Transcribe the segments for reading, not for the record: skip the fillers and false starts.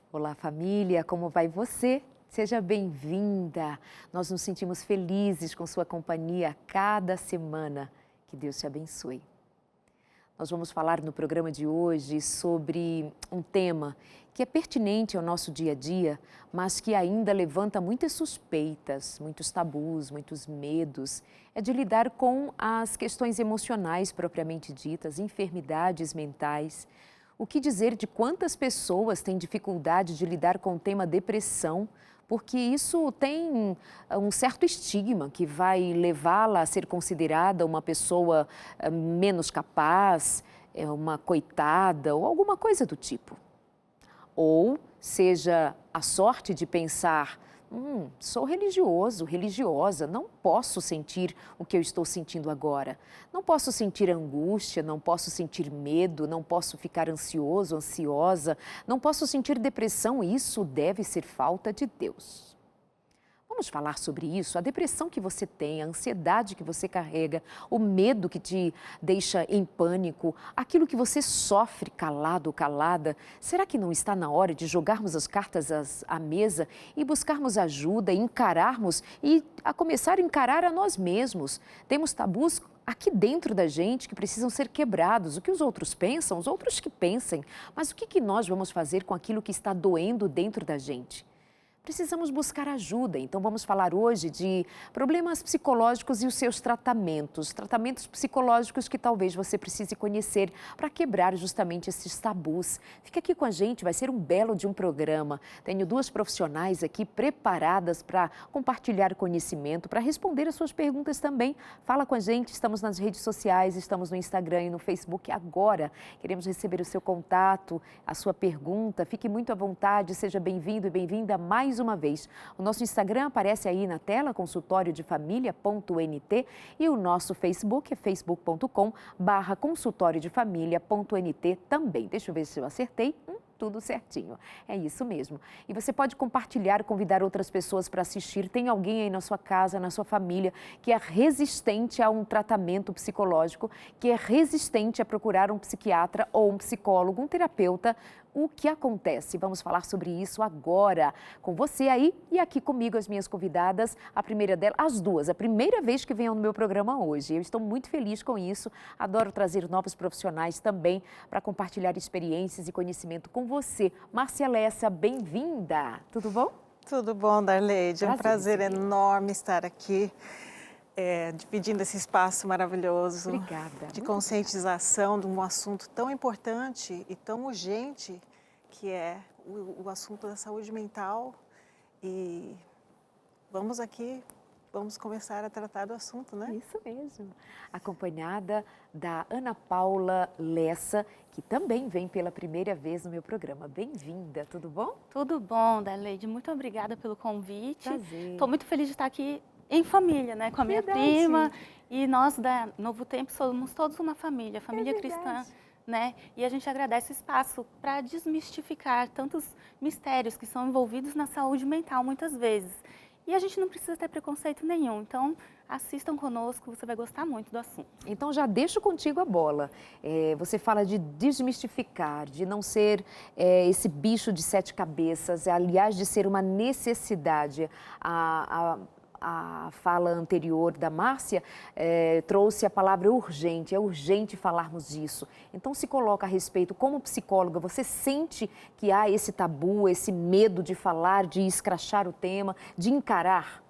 Olá, família, como vai você? Seja bem-vinda. Nós nos sentimos felizes com sua companhia a cada semana. Que Deus te abençoe. Nós vamos falar no programa de hoje sobre um tema que é pertinente ao nosso dia a dia, mas que ainda levanta muitas suspeitas, muitos tabus, muitos medos. É de lidar com as questões emocionais propriamente ditas, enfermidades mentais. O que dizer de quantas pessoas têm dificuldade de lidar com o tema depressão, porque isso tem um certo estigma que vai levá-la a ser considerada uma pessoa menos capaz, uma coitada ou alguma coisa do tipo. Ou seja, a sorte de pensar, sou religioso, religiosa, não posso sentir o que eu estou sentindo agora. Não posso sentir angústia, não posso sentir medo, não posso ficar ansioso, ansiosa, não posso sentir depressão. Isso deve ser falta de Deus. Vamos falar sobre isso, a depressão que você tem, a ansiedade que você carrega, o medo que te deixa em pânico, aquilo que você sofre calado ou calada. Será que não está na hora de jogarmos as cartas à mesa e buscarmos ajuda, encararmos e a começar a encarar a nós mesmos? Temos tabus aqui dentro da gente que precisam ser quebrados. O que os outros pensam, os outros que pensem, mas o que nós vamos fazer com aquilo que está doendo dentro da gente? Precisamos buscar ajuda, então vamos falar hoje de problemas psicológicos e os seus tratamentos psicológicos que talvez você precise conhecer para quebrar justamente esses tabus. Fique aqui com a gente, vai ser um belo de um programa. Tenho duas profissionais aqui preparadas para compartilhar conhecimento, para responder as suas perguntas também. Fala com a gente, estamos nas redes sociais, estamos no Instagram e no Facebook agora. Queremos receber o seu contato, a sua pergunta, fique muito à vontade, seja bem-vindo e bem-vinda mais uma vez. O nosso Instagram aparece aí na tela, consultoriodefamilia.nt, e o nosso Facebook é facebook.com/consultoriodefamilia.nt também. Deixa eu ver se eu acertei. Tudo certinho. É isso mesmo. E você pode compartilhar, convidar outras pessoas para assistir. Tem alguém aí na sua casa, na sua família, que é resistente a um tratamento psicológico, que é resistente a procurar um psiquiatra ou um psicólogo, um terapeuta. O que acontece? Vamos falar sobre isso agora com você aí e aqui comigo as minhas convidadas, a primeira delas, as duas, a primeira vez que venham no meu programa hoje. Eu estou muito feliz com isso, adoro trazer novos profissionais também para compartilhar experiências e conhecimento com você. Márcia Lessa, bem-vinda, tudo bom? Tudo bom, Darleide? É um prazer recebê-la. enorme estar aqui, dividindo esse espaço maravilhoso Obrigada. de Muito conscientização de um assunto tão importante e tão urgente, que é o assunto da saúde mental. E vamos começar a tratar do assunto, né? Isso mesmo. Acompanhada da Ana Paula Lessa, que também vem pela primeira vez no meu programa. Bem-vinda, tudo bom? Tudo bom, Darleide? Muito obrigada pelo convite. Prazer. Estou muito feliz de estar aqui em família, né? Com a minha Verdade. prima. E nós da Novo Tempo somos todos uma família cristã, verdade. né? E a gente agradece o espaço para desmistificar tantos mistérios que são envolvidos na saúde mental muitas vezes. E a gente não precisa ter preconceito nenhum. Então, assistam conosco, você vai gostar muito do assunto. Então já deixo contigo a bola. Você fala de desmistificar, de não ser esse bicho de sete cabeças, aliás, de ser uma necessidade. A fala anterior da Márcia trouxe a palavra urgente, é urgente falarmos disso. Então se coloca a respeito, como psicóloga, você sente que há esse tabu, esse medo de falar, de escrachar o tema, de encarar?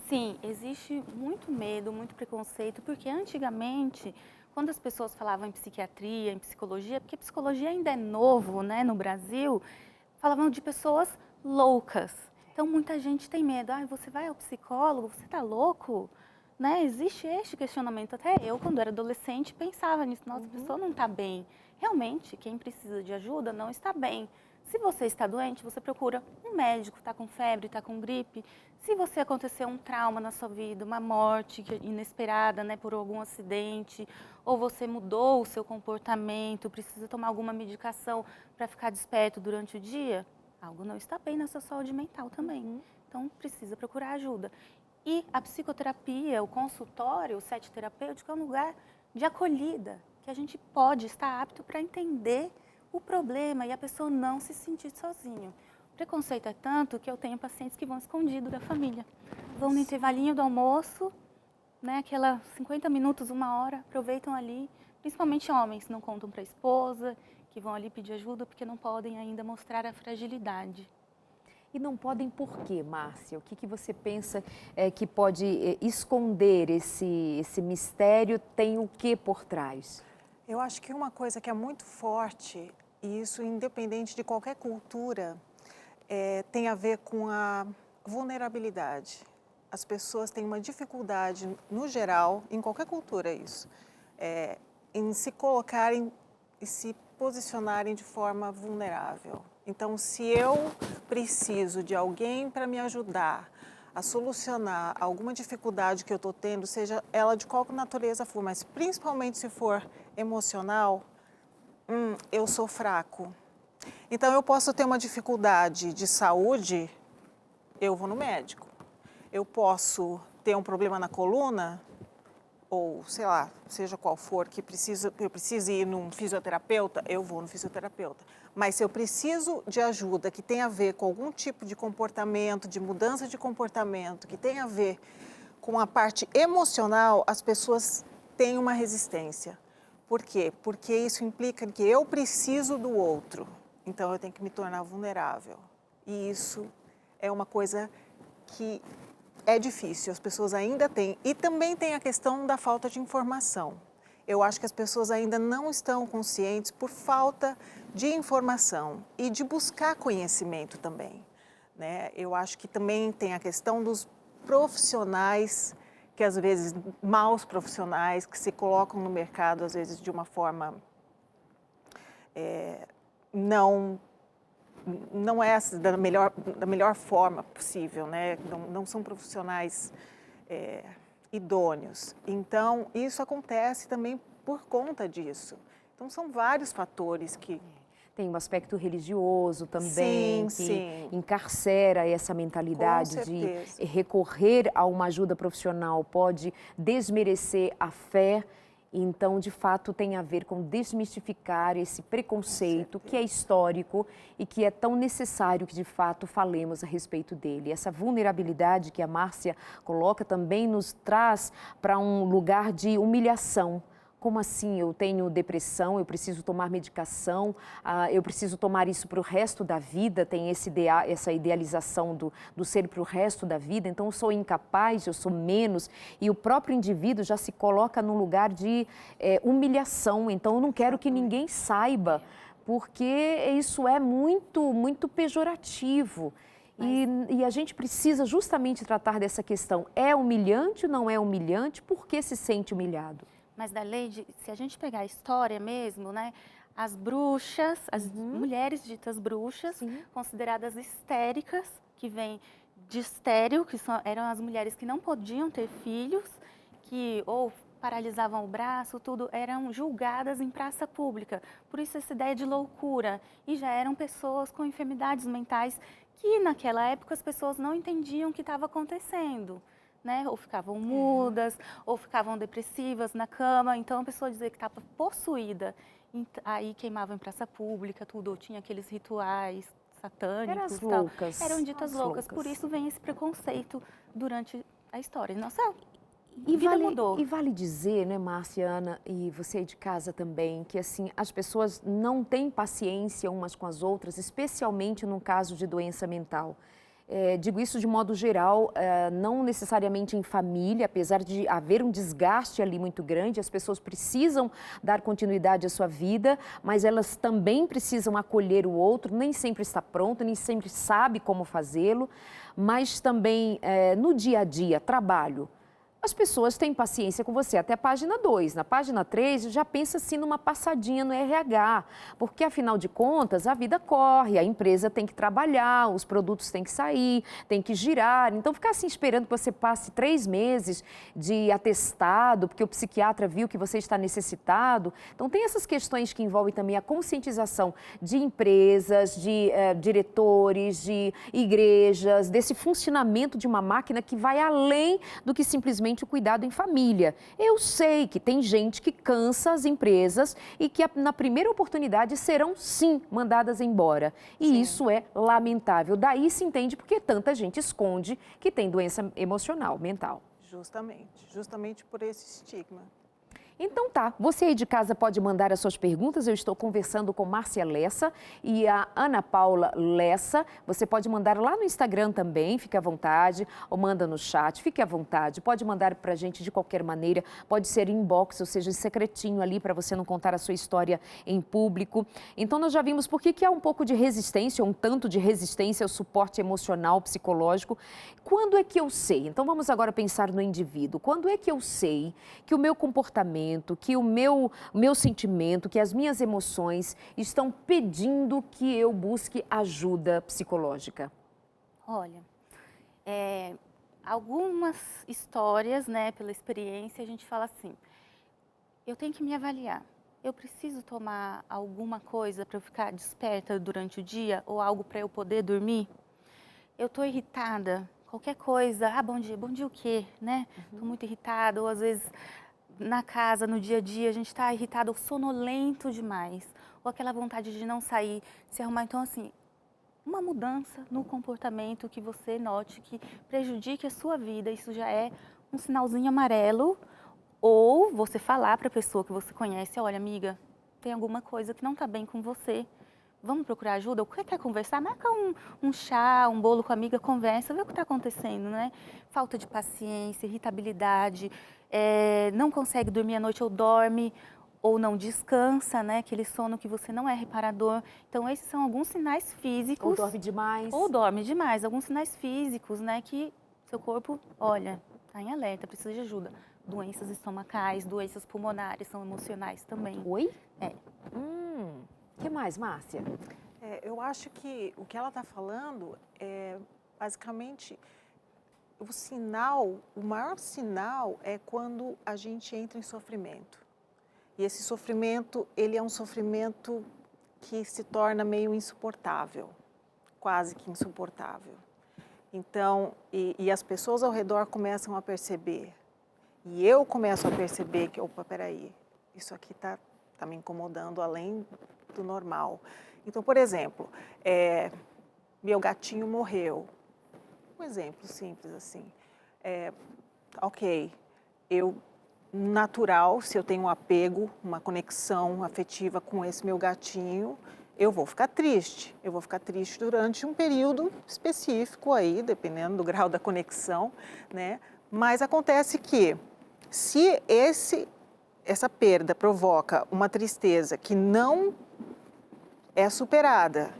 Sim, existe muito medo, muito preconceito, porque antigamente, quando as pessoas falavam em psiquiatria, em psicologia, porque psicologia ainda é novo, né, no Brasil, falavam de pessoas loucas. Então, muita gente tem medo. Ah, você vai ao psicólogo, você tá louco? Né? Existe este questionamento. Até eu, quando era adolescente, pensava nisso. Nossa, a pessoa não está bem. Realmente, quem precisa de ajuda não está bem. Se você está doente, você procura um médico, está com febre, está com gripe. Se você aconteceu um trauma na sua vida, uma morte inesperada, né, por algum acidente, ou você mudou o seu comportamento, precisa tomar alguma medicação para ficar desperto durante o dia, algo não está bem na sua saúde mental também. Então, precisa procurar ajuda. E a psicoterapia, o consultório, o set terapêutico é um lugar de acolhida, que a gente pode estar apto para entender o problema e a pessoa não se sentir sozinho. Preconceito é tanto que eu tenho pacientes que vão escondido da família. Vão no intervalinho do almoço, né, aquela 50 minutos, 1 hora, aproveitam ali. Principalmente homens, não contam para a esposa, que vão ali pedir ajuda porque não podem ainda mostrar a fragilidade. E não podem por quê, Márcia? O que você pensa que pode esconder esse mistério? Tem o que por trás? Eu acho que uma coisa que é muito forte, e isso independente de qualquer cultura, tem a ver com a vulnerabilidade. As pessoas têm uma dificuldade, no geral, em qualquer cultura isso, em se colocarem e se posicionarem de forma vulnerável. Então, se eu preciso de alguém para me ajudar a solucionar alguma dificuldade que eu estou tendo, seja ela de qual natureza for, mas principalmente se for emocional, eu sou fraco. Então, eu posso ter uma dificuldade de saúde, eu vou no médico. Eu posso ter um problema na coluna, ou sei lá, seja qual for, que eu precise ir num fisioterapeuta, eu vou no fisioterapeuta. Mas se eu preciso de ajuda que tem a ver com algum tipo de comportamento, de mudança de comportamento, que tem a ver com a parte emocional, as pessoas têm uma resistência. Por quê? Porque isso implica que eu preciso do outro. Então, eu tenho que me tornar vulnerável. E isso é uma coisa que é difícil, as pessoas ainda têm. E também tem a questão da falta de informação. Eu acho que as pessoas ainda não estão conscientes por falta de informação e de buscar conhecimento também, né? Eu acho que também tem a questão dos profissionais, que às vezes, maus profissionais, que se colocam no mercado, às vezes, de uma forma não é da melhor forma possível, né? Não são profissionais idôneos. Então, isso acontece também por conta disso. Então, são vários fatores que... Tem um aspecto religioso também, sim. encarcera essa mentalidade de recorrer a uma ajuda profissional, pode desmerecer a fé. Então, de fato, tem a ver com desmistificar esse preconceito que é histórico e que é tão necessário que, de fato, falemos a respeito dele. Essa vulnerabilidade que a Márcia coloca também nos traz para um lugar de humilhação. Como assim? Eu tenho depressão, eu preciso tomar medicação, eu preciso tomar isso para o resto da vida, tem essa idealização do ser para o resto da vida, então eu sou incapaz, eu sou menos, e o próprio indivíduo já se coloca num lugar de humilhação, então eu não quero que ninguém saiba, porque isso é muito, muito pejorativo. E a gente precisa justamente tratar dessa questão, é humilhante ou não é humilhante, por que se sente humilhado? Mas da Leide, se a gente pegar a história mesmo, né, as bruxas, as mulheres ditas bruxas, consideradas histéricas, que vêm de estéril, que eram as mulheres que não podiam ter filhos, que ou paralisavam o braço, tudo, eram julgadas em praça pública. Por isso essa ideia de loucura. E já eram pessoas com enfermidades mentais que naquela época as pessoas não entendiam o que estava acontecendo. Né? Ou ficavam mudas, ou ficavam depressivas na cama, então a pessoa dizia que estava possuída, aí queimavam em praça pública, tudo, ou tinha aqueles rituais satânicos. Eram ditas loucas, por isso vem esse preconceito durante a história. Nossa vida mudou. E vale dizer, né, Márcia, Ana, e você aí de casa também, que assim, as pessoas não têm paciência umas com as outras, especialmente no caso de doença mental. Digo isso de modo geral, não necessariamente em família, apesar de haver um desgaste ali muito grande, as pessoas precisam dar continuidade à sua vida, mas elas também precisam acolher o outro, nem sempre está pronto, nem sempre sabe como fazê-lo, mas também no dia a dia, trabalho. As pessoas têm paciência com você até a página 2. Na página 3, já pensa assim numa passadinha no RH, porque afinal de contas a vida corre, a empresa tem que trabalhar, os produtos têm que sair, tem que girar. Então ficar assim esperando que você passe 3 meses de atestado, porque o psiquiatra viu que você está necessitado. Então tem essas questões que envolvem também a conscientização de empresas, de diretores, de igrejas, desse funcionamento de uma máquina que vai além do que simplesmente simplesmente o cuidado em família. Eu sei que tem gente que cansa as empresas e que na primeira oportunidade serão sim mandadas embora. E Sim. isso é lamentável. Daí se entende porque tanta gente esconde que tem doença emocional, mental. Justamente por esse estigma. Então tá, você aí de casa pode mandar as suas perguntas, eu estou conversando com Márcia Lessa e a Ana Paula Lessa, você pode mandar lá no Instagram também, fique à vontade, ou manda no chat, fique à vontade, pode mandar pra gente de qualquer maneira, pode ser inbox, ou seja, secretinho ali para você não contar a sua história em público. Então nós já vimos por que há um pouco de resistência, um tanto de resistência ao suporte emocional, psicológico. Quando é que eu sei? Então vamos agora pensar no indivíduo, quando é que eu sei que o meu comportamento, que o meu sentimento, que as minhas emoções estão pedindo que eu busque ajuda psicológica? Olha, algumas histórias, né, pela experiência, a gente fala assim, eu tenho que me avaliar. Eu preciso tomar alguma coisa para eu ficar desperta durante o dia ou algo para eu poder dormir? Eu estou irritada, qualquer coisa, bom dia o quê, né? Estou muito irritada, ou às vezes na casa, no dia a dia, a gente está irritado ou sonolento demais, ou aquela vontade de não sair, se arrumar. Então, assim, uma mudança no comportamento que você note que prejudique a sua vida, isso já é um sinalzinho amarelo, ou você falar para a pessoa que você conhece, olha, amiga, tem alguma coisa que não está bem com você, vamos procurar ajuda? Ou quer conversar? Marca um chá, um bolo com a amiga, conversa, vê o que está acontecendo, né? Falta de paciência, irritabilidade, não consegue dormir à noite ou dorme, ou não descansa, né? Aquele sono que você não é reparador. Então, esses são alguns sinais físicos. Ou dorme demais. Ou dorme demais. Alguns sinais físicos, né? Que seu corpo, olha, está em alerta, precisa de ajuda. Doenças estomacais, doenças pulmonares, são emocionais também. Oi? É. O que mais, Márcia? Eu acho que o que ela está falando é basicamente o maior sinal é quando a gente entra em sofrimento. E esse sofrimento, ele é um sofrimento que se torna meio insuportável, quase que insuportável. Então, e as pessoas ao redor começam a perceber, e eu começo a perceber que, opa, peraí, isso aqui está me incomodando além do normal. Então, por exemplo, meu gatinho morreu. Um exemplo simples assim. Ok, natural, se eu tenho um apego, uma conexão afetiva com esse meu gatinho, eu vou ficar triste. Eu vou ficar triste durante um período específico aí, dependendo do grau da conexão, né? Mas acontece que, se essa perda provoca uma tristeza que não é superada,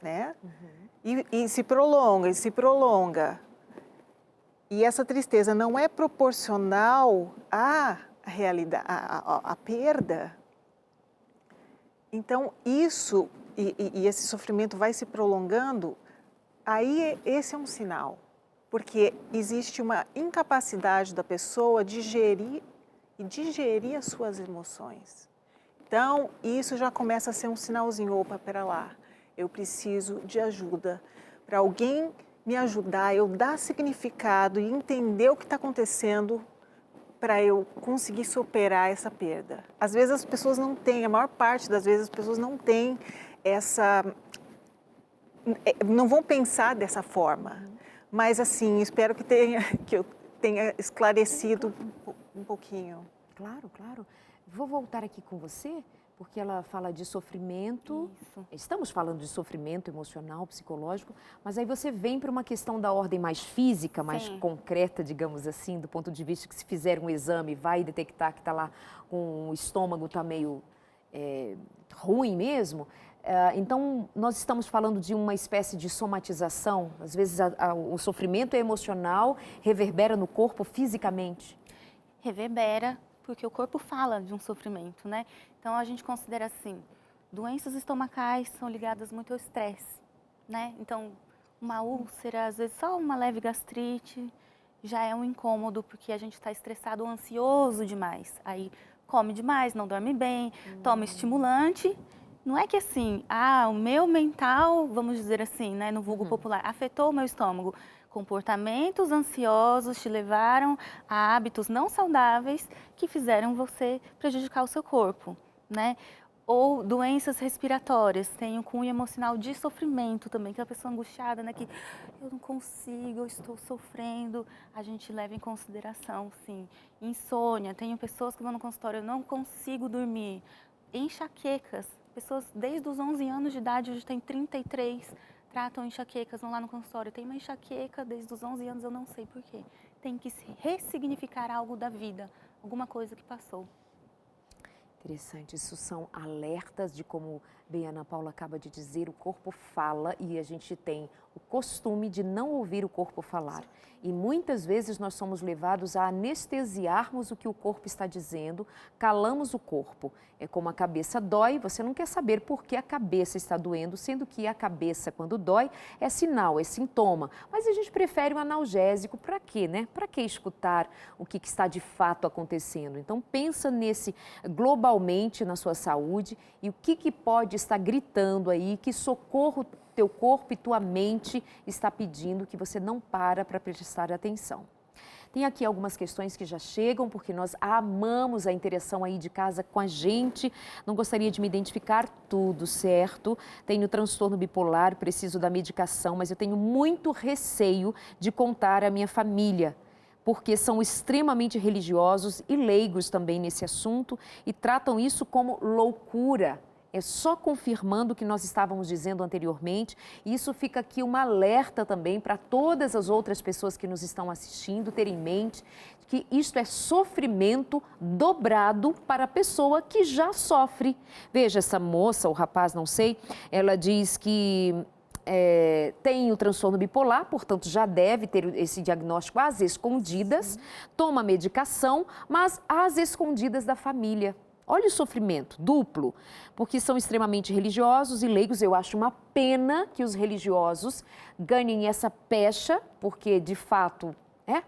né? E se prolonga, e essa tristeza não é proporcional à realidade, à perda, então isso, e esse sofrimento vai se prolongando, aí esse é um sinal, porque existe uma incapacidade da pessoa de digerir as suas emoções. Então, isso já começa a ser um sinalzinho, opa, pera lá, eu preciso de ajuda, para alguém me ajudar, eu dar significado e entender o que está acontecendo para eu conseguir superar essa perda. Às vezes as pessoas não têm, a maior parte das vezes as pessoas não têm não vão pensar dessa forma. Mas assim, espero que eu tenha esclarecido um pouquinho. Claro, claro. Vou voltar aqui com você, porque ela fala de sofrimento. Isso. Estamos falando de sofrimento emocional, psicológico, mas aí você vem para uma questão da ordem mais física, mais Sim. concreta, digamos assim, do ponto de vista que se fizer um exame, vai detectar que está lá com o estômago está meio ruim mesmo. Então, nós estamos falando de uma espécie de somatização. Às vezes, o sofrimento emocional reverbera no corpo fisicamente. Reverbera, porque o corpo fala de um sofrimento, né? Então, a gente considera assim, doenças estomacais são ligadas muito ao estresse, né? Então, uma úlcera, às vezes só uma leve gastrite, já é um incômodo, porque a gente está estressado ou ansioso demais. Aí, come demais, não dorme bem, toma estimulante Não é que assim, o meu mental, vamos dizer assim, né, no vulgo popular, afetou o meu estômago. Comportamentos ansiosos te levaram a hábitos não saudáveis que fizeram você prejudicar o seu corpo, né? Ou doenças respiratórias, tem o cunho emocional de sofrimento também, que é a pessoa angustiada, né, que eu não consigo, eu estou sofrendo, a gente leva em consideração, sim. Insônia, tenho pessoas que vão no consultório, eu não consigo dormir. Enxaquecas, pessoas desde os 11 anos de idade, hoje tem 33, tratam enxaquecas, vão lá no consultório, tem uma enxaqueca desde os 11 anos, eu não sei por quê. Tem que se ressignificar algo da vida, alguma coisa que passou. Interessante, isso são alertas de como bem a Ana Paula acaba de dizer, o corpo fala e a gente tem o costume de não ouvir o corpo falar. E muitas vezes nós somos levados a anestesiarmos o que o corpo está dizendo, calamos o corpo. É como a cabeça dói, você não quer saber por que a cabeça está doendo, sendo que a cabeça, quando dói, é sinal, é sintoma. Mas a gente prefere um analgésico, para quê, né? Para que escutar o que está de fato acontecendo? Então pensa nesse globalmente na sua saúde e o que pode estar gritando aí, que socorro teu corpo e tua mente está pedindo que você não para prestar atenção. Tem aqui algumas questões que já chegam, porque nós amamos a interação aí de casa com a gente. Não gostaria de me identificar tudo, certo? Tenho transtorno bipolar, preciso da medicação, mas eu tenho muito receio de contar à minha família, porque são extremamente religiosos e leigos também nesse assunto e tratam isso como loucura. É só confirmando o que nós estávamos dizendo anteriormente. Isso fica aqui um alerta também para todas as outras pessoas que nos estão assistindo terem em mente que isto é sofrimento dobrado para a pessoa que já sofre. Veja, essa moça, ou rapaz, não sei, ela diz que tem o transtorno bipolar, portanto já deve ter esse diagnóstico às escondidas, toma medicação, mas às escondidas da família. Olha o sofrimento duplo, porque são extremamente religiosos e leigos. Eu acho uma pena que os religiosos ganhem essa pecha, porque de fato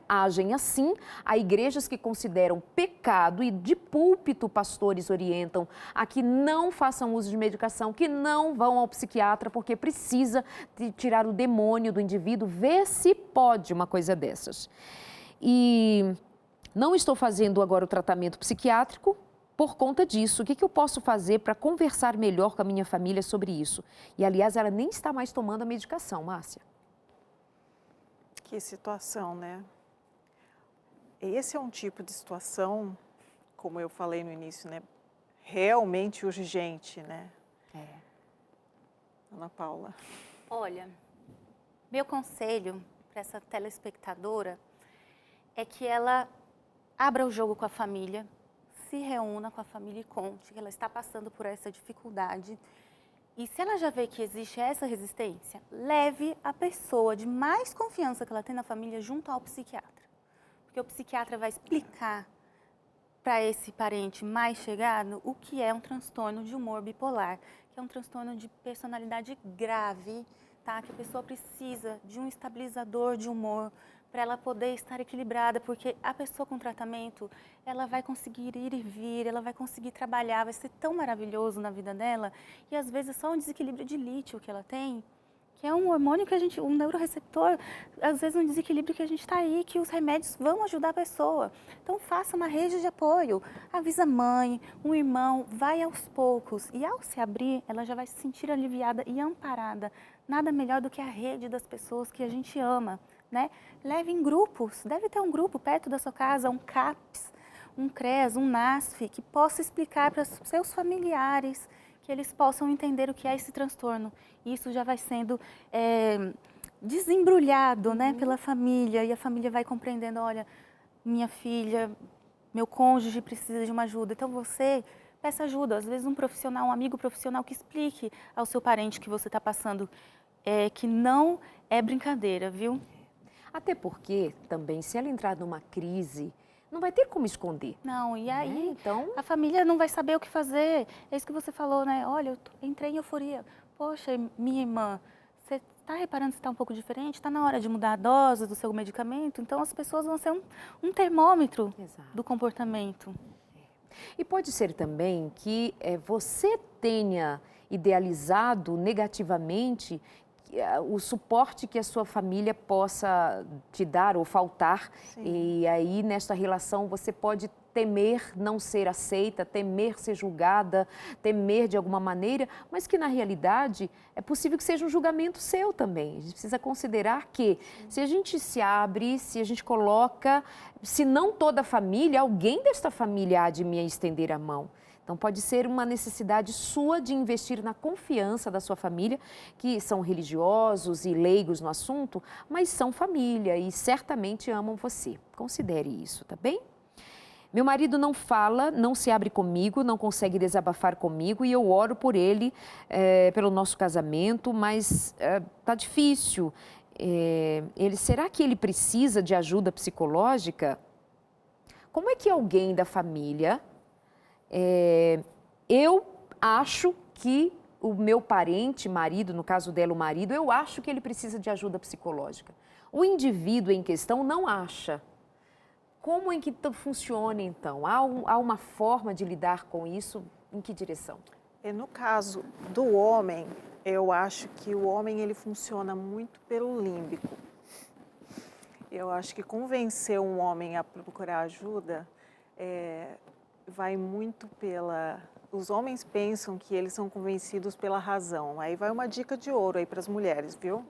agem assim. Há igrejas que consideram pecado e de púlpito pastores orientam a que não façam uso de medicação, que não vão ao psiquiatra porque precisa de tirar o demônio do indivíduo. Vê se pode uma coisa dessas. E não estou fazendo agora o tratamento psiquiátrico por conta disso. O que eu posso fazer para conversar melhor com a minha família sobre isso? E aliás, ela nem está mais tomando a medicação, Márcia. Que situação, né? Esse é um tipo de situação, como eu falei no início, né? Realmente urgente, né? Ana Paula. Olha, meu conselho para essa telespectadora é que ela abra o jogo com a família, se reúna com a família e conte que ela está passando por essa dificuldade. E se ela já vê que existe essa resistência, leve a pessoa de mais confiança que ela tem na família junto ao psiquiatra. Porque o psiquiatra vai explicar para esse parente mais chegado o que é um transtorno de humor bipolar, que é um transtorno de personalidade grave, tá? Que a pessoa precisa de um estabilizador de humor para ela poder estar equilibrada, porque a pessoa com tratamento, ela vai conseguir ir e vir, ela vai conseguir trabalhar, vai ser tão maravilhoso na vida dela, e às vezes é só um desequilíbrio de lítio que ela tem, que é um hormônio que a gente, um neuroreceptor, às vezes um desequilíbrio que a gente está aí, que os remédios vão ajudar a pessoa. Então faça uma rede de apoio, avisa a mãe, um irmão, vai aos poucos, e ao se abrir, ela já vai se sentir aliviada e amparada. Nada melhor do que a rede das pessoas que a gente ama. Né? Leve em grupos, deve ter um grupo perto da sua casa, um CAPS, um CREAS, um NASF, que possa explicar para os seus familiares, que eles possam entender o que é esse transtorno. E isso já vai sendo desembrulhado, né, pela família, e a família vai compreendendo, olha, minha filha, meu cônjuge precisa de uma ajuda, então você peça ajuda, às vezes um profissional, um amigo profissional que explique ao seu parente que você está passando, que não é brincadeira, viu? Até porque, também, se ela entrar numa crise, não vai ter como esconder. Não, e aí então, a família não vai saber o que fazer. É isso que você falou, né? Olha, eu entrei em euforia. Poxa, minha irmã, você está reparando se está um pouco diferente? Está na hora de mudar a dose do seu medicamento? Então, as pessoas vão ser um termômetro do comportamento. E pode ser também que você tenha idealizado negativamente o suporte que a sua família possa te dar ou faltar. Sim. E aí, nesta relação, você pode temer não ser aceita, temer ser julgada, temer de alguma maneira, mas que na realidade é possível que seja um julgamento seu também. A gente precisa considerar que se a gente se abre, se a gente coloca, se não toda a família, alguém desta família há de me estender a mão. Então, pode ser uma necessidade sua de investir na confiança da sua família, que são religiosos e leigos no assunto, mas são família e certamente amam você. Considere isso, tá bem? Meu marido não fala, não se abre comigo, não consegue desabafar comigo e eu oro por ele, pelo nosso casamento, mas tá difícil. Será que ele precisa de ajuda psicológica? Como é que alguém da família... eu acho que o meu parente, marido, no caso dela o marido, eu acho que ele precisa de ajuda psicológica. O indivíduo em questão não acha. Como é que funciona então? Há uma forma de lidar com isso? Em que direção? No caso do homem, eu acho que o homem ele funciona muito pelo límbico. Eu acho que convencer um homem a procurar ajuda vai muito pela... Os homens pensam que eles são convencidos pela razão. Aí vai uma dica de ouro aí para as mulheres, viu?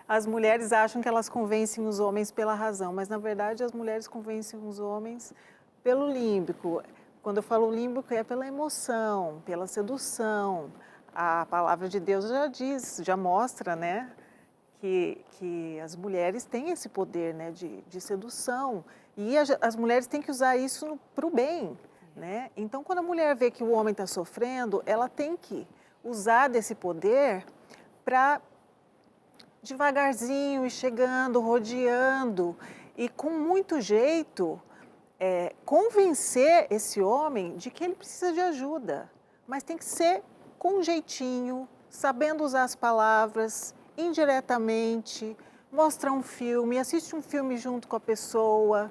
As mulheres acham que elas convencem os homens pela razão, mas na verdade as mulheres convencem os homens pelo límbico. Quando eu falo límbico é pela emoção, pela sedução. A palavra de Deus já diz, já mostra, né? Que as mulheres têm esse poder, né, de sedução e as mulheres têm que usar isso para o bem, né? Então, quando a mulher vê que o homem está sofrendo, ela tem que usar desse poder para devagarzinho ir chegando, rodeando e com muito jeito convencer esse homem de que ele precisa de ajuda, mas tem que ser com jeitinho, sabendo usar as palavras, indiretamente, mostra um filme, assiste um filme junto com a pessoa,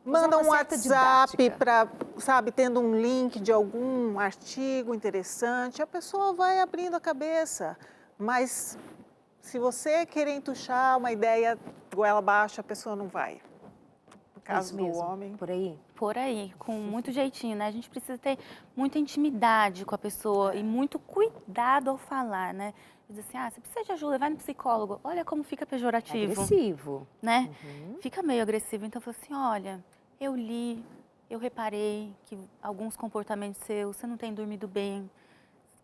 manda um WhatsApp para, sabe, tendo um link de algum artigo interessante, a pessoa vai abrindo a cabeça, mas se você querer entuchar uma ideia goela abaixo, a pessoa não vai. No caso do homem. Por aí? Por aí, com muito jeitinho, né? A gente precisa ter muita intimidade com a pessoa e muito cuidado ao falar, né? Diz assim, você precisa de ajuda, vai no psicólogo. Olha como fica pejorativo. Agressivo. Né? Fica meio agressivo. Então, eu falo assim, olha, eu li, eu reparei que alguns comportamentos seus, você não tem dormido bem.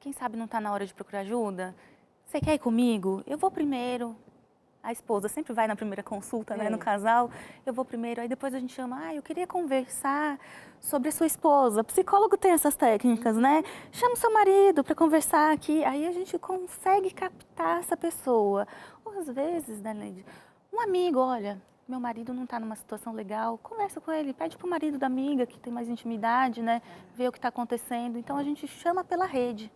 Quem sabe não está na hora de procurar ajuda? Você quer ir comigo? Eu vou primeiro. A esposa sempre vai na primeira consulta, né, no casal. Eu vou primeiro, aí depois a gente chama, eu queria conversar sobre a sua esposa. O psicólogo tem essas técnicas, né? Chama o seu marido para conversar aqui. Aí a gente consegue captar essa pessoa. Ou às vezes, né, Neide, um amigo, olha, meu marido não está numa situação legal, conversa com ele, pede para o marido da amiga que tem mais intimidade, né, ver o que está acontecendo. Então a gente chama pela rede.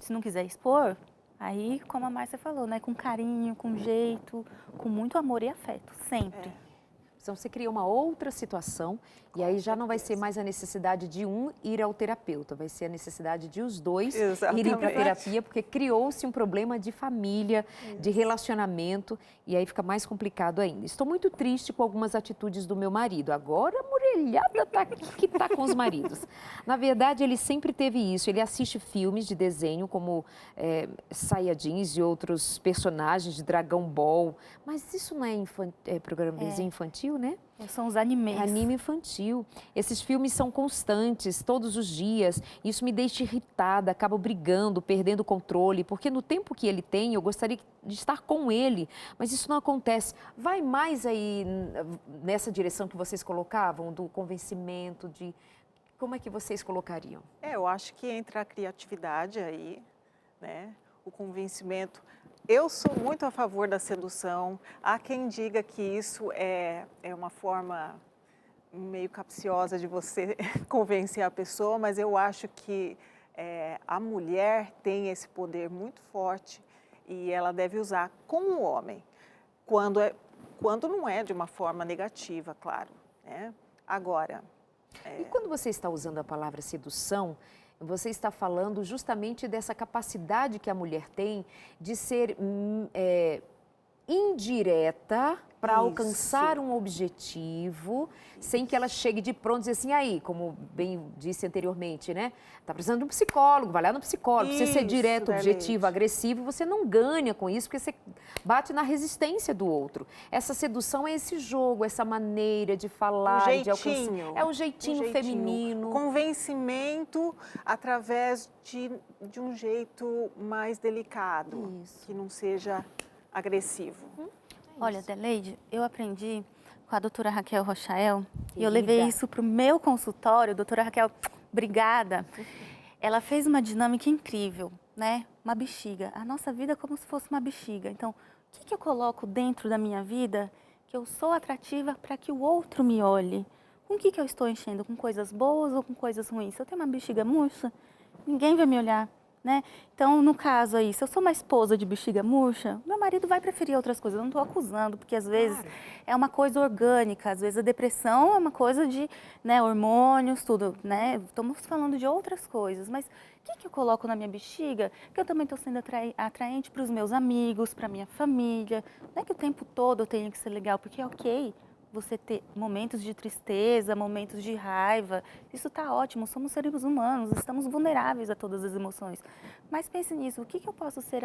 Se não quiser expor, aí, como a Márcia falou, né, com carinho, com jeito, com muito amor e afeto, sempre. Então, você cria uma outra situação e aí já não vai ser mais a necessidade de um ir ao terapeuta, vai ser a necessidade de os dois irem para a terapia, porque criou-se um problema de família, de relacionamento, e aí fica mais complicado ainda. Estou muito triste com algumas atitudes do meu marido. Agora a murelhada que tá com os maridos. Na verdade, ele sempre teve isso. Ele assiste filmes de desenho como Saiyajins e outros personagens de Dragon Ball, mas isso não é programa desenho infantil, né? São os animes. Anime infantil. Esses filmes são constantes, todos os dias. Isso me deixa irritada, acabo brigando, perdendo o controle, porque no tempo que ele tem, eu gostaria de estar com ele, mas isso não acontece. Vai mais aí nessa direção que vocês colocavam, do convencimento, de... Como é que vocês colocariam? Eu acho que entra a criatividade aí, né? O convencimento. Eu sou muito a favor da sedução. Há quem diga que isso é uma forma meio capciosa de você convencer a pessoa, mas eu acho que a mulher tem esse poder muito forte e ela deve usar com o homem, quando não é de uma forma negativa, claro, né? Agora... E quando você está usando a palavra sedução, você está falando justamente dessa capacidade que a mulher tem de ser indireta para alcançar um objetivo, sem que ela chegue de pronto e dizer assim, aí, como bem disse anteriormente, né? Tá precisando de um psicólogo, vai lá no psicólogo. Se você ser direto, objetivo, agressivo, você não ganha com isso, porque você bate na resistência do outro. Essa sedução é esse jogo, essa maneira de falar, jeitinho, de alcançar. É o jeitinho feminino. Convencimento através de um jeito mais delicado, que não seja agressivo. Olha, Adelaide, eu aprendi com a doutora Raquel Rochael e eu levei isso para o meu consultório. Doutora Raquel, obrigada. Ela fez uma dinâmica incrível, né? Uma bexiga. A nossa vida é como se fosse uma bexiga. Então, o que eu coloco dentro da minha vida que eu sou atrativa para que o outro me olhe? Com o que eu estou enchendo? Com coisas boas ou com coisas ruins? Se eu tenho uma bexiga murcha, ninguém vai me olhar. Né? Então, no caso aí, se eu sou uma esposa de bexiga murcha, meu marido vai preferir outras coisas. Eu não estou acusando, porque às vezes é uma coisa orgânica, às vezes a depressão é uma coisa de, né, hormônios, tudo, né? Estamos falando de outras coisas, mas o que eu coloco na minha bexiga? Que eu também estou sendo atraente para os meus amigos, para a minha família. Não é que o tempo todo eu tenho que ser legal, porque é ok você ter momentos de tristeza, momentos de raiva, isso está ótimo, somos seres humanos, estamos vulneráveis a todas as emoções. Mas pense nisso, o que eu posso ser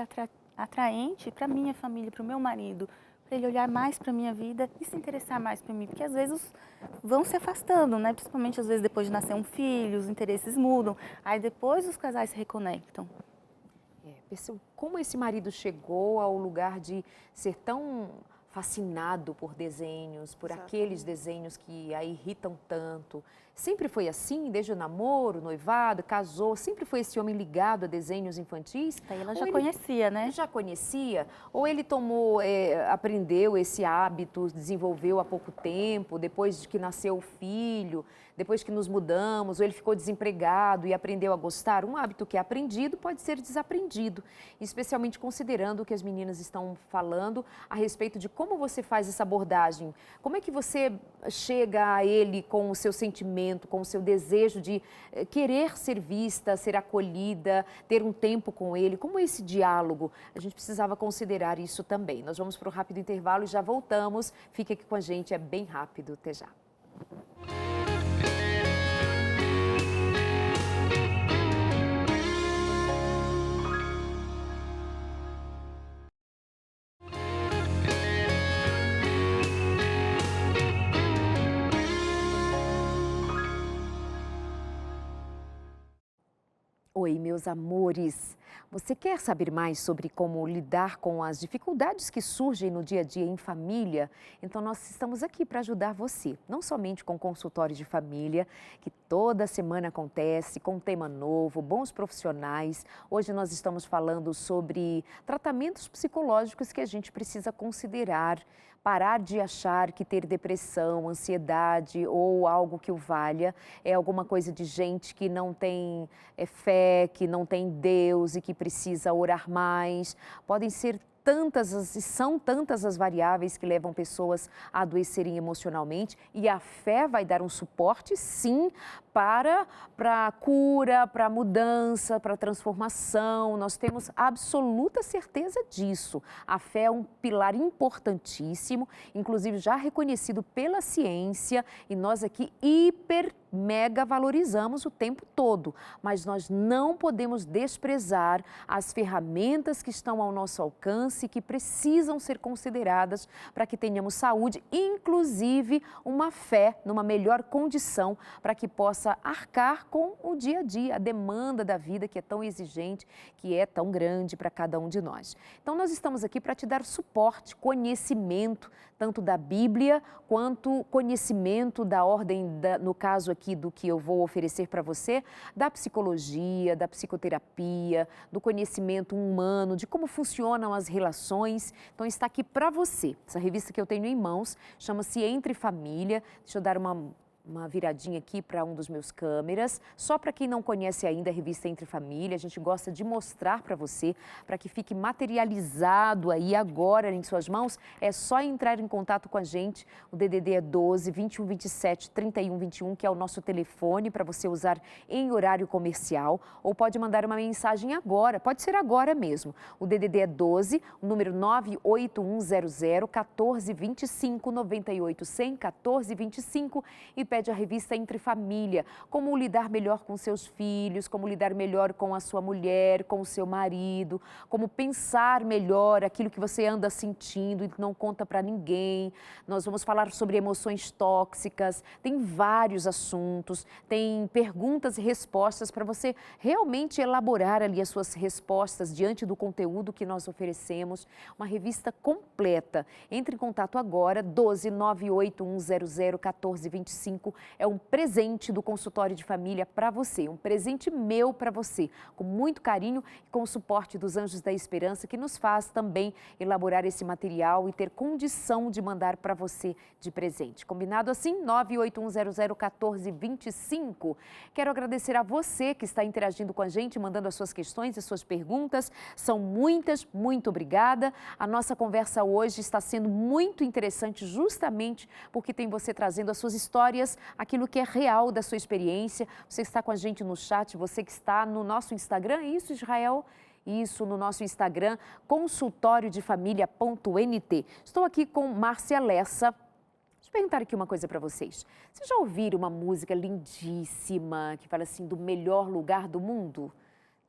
atraente para minha família, para o meu marido, para ele olhar mais para a minha vida e se interessar mais por mim, porque às vezes vão se afastando, né? Principalmente às vezes depois de nascer um filho, os interesses mudam, aí depois os casais se reconectam. Como esse marido chegou ao lugar de ser tão fascinado por desenhos, por aqueles desenhos que a irritam tanto. Sempre foi assim, desde o namoro, noivado, casou, sempre foi esse homem ligado a desenhos infantis? Daí ela já conhecia, né? Já conhecia? Ou ele aprendeu esse hábito, desenvolveu há pouco tempo, depois de que nasceu o filho, depois que nos mudamos, ou ele ficou desempregado e aprendeu a gostar? Um hábito que é aprendido pode ser desaprendido, especialmente considerando o que as meninas estão falando a respeito de como você faz essa abordagem. Como é que você chega a ele com o seu sentimento, com o seu desejo de querer ser vista, ser acolhida, ter um tempo com ele? Como é esse diálogo? A gente precisava considerar isso também. Nós vamos para um rápido intervalo e já voltamos. Fique aqui com a gente, é bem rápido. Até já. Oi, meus amores! Você quer saber mais sobre como lidar com as dificuldades que surgem no dia a dia em família? Então nós estamos aqui para ajudar você, não somente com consultório de família, que toda semana acontece, com um tema novo, bons profissionais. Hoje nós estamos falando sobre tratamentos psicológicos que a gente precisa considerar. Parar de achar que ter depressão, ansiedade ou algo que o valha é alguma coisa de gente que não tem fé, que não tem Deus e que precisa orar mais. Podem ser são tantas as variáveis que levam pessoas a adoecerem emocionalmente e a fé vai dar um suporte, sim, para a cura, para a mudança, para a transformação. Nós temos absoluta certeza disso. A fé é um pilar importantíssimo, inclusive já reconhecido pela ciência, e nós aqui mega valorizamos o tempo todo, mas nós não podemos desprezar as ferramentas que estão ao nosso alcance, que precisam ser consideradas para que tenhamos saúde, inclusive uma fé numa melhor condição para que possa arcar com o dia a dia, a demanda da vida que é tão exigente, que é tão grande para cada um de nós. Então nós estamos aqui para te dar suporte, conhecimento, tanto da Bíblia quanto conhecimento da ordem, no caso aqui do que eu vou oferecer para você, da psicologia, da psicoterapia, do conhecimento humano, de como funcionam as relações. Então está aqui para você. Essa revista que eu tenho em mãos chama-se Entre Família. Deixa eu dar uma uma viradinha aqui para um dos meus câmeras. Só para quem não conhece ainda a revista Entre Família, a gente gosta de mostrar para você, para que fique materializado aí agora em suas mãos. É só entrar em contato com a gente. O DDD é 12 21 27 31 21, que é o nosso telefone para você usar em horário comercial. Ou pode mandar uma mensagem agora, pode ser agora mesmo. O DDD é 12, o número 98100 1425 98 100 1425 e pede a revista Entre Família, como lidar melhor com seus filhos, como lidar melhor com a sua mulher, com o seu marido, como pensar melhor aquilo que você anda sentindo e não conta para ninguém. Nós vamos falar sobre emoções tóxicas, tem vários assuntos, tem perguntas e respostas para você realmente elaborar ali as suas respostas diante do conteúdo que nós oferecemos. Uma revista completa. Entre em contato agora, 12 98100 1425. É um presente do consultório de família para você, um presente meu para você, com muito carinho e com o suporte dos Anjos da Esperança, que nos faz também elaborar esse material e ter condição de mandar para você de presente. Combinado assim? 98100 1425. Quero agradecer a você que está interagindo com a gente, mandando as suas questões e suas perguntas. São muitas, muito obrigada. A nossa conversa hoje está sendo muito interessante justamente porque tem você trazendo as suas histórias, aquilo que é real da sua experiência. Você está com a gente no chat, você que está no nosso Instagram, é isso, Israel? Isso, no nosso Instagram, consultoriodefamilia.nt. Estou aqui com Márcia Lessa. Deixa eu perguntar aqui uma coisa para vocês. Vocês já ouviram uma música lindíssima que fala assim do melhor lugar do mundo?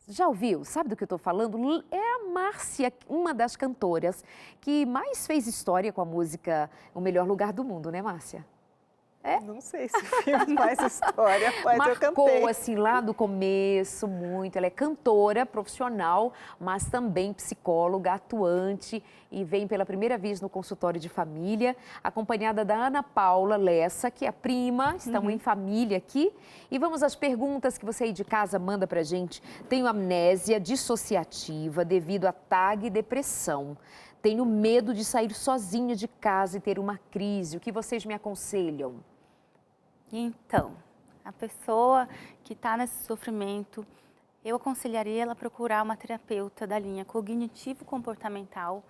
Já ouviu? Sabe do que eu estou falando? É a Márcia, uma das cantoras que mais fez história com a música O Melhor Lugar do Mundo, né, Márcia? É? Não sei se fez mais história, mas eu cantei. Marcou, assim, lá do começo, muito. Ela é cantora profissional, mas também psicóloga, atuante, e vem pela primeira vez no consultório de família, acompanhada da Ana Paula Lessa, que é a prima, estamos em família aqui. E vamos às perguntas que você aí de casa manda pra gente. Tenho amnésia dissociativa devido a TAG e depressão. Tenho medo de sair sozinha de casa e ter uma crise. O que vocês me aconselham? Então, a pessoa que está nesse sofrimento, eu aconselharia ela procurar uma terapeuta da linha cognitivo-comportamental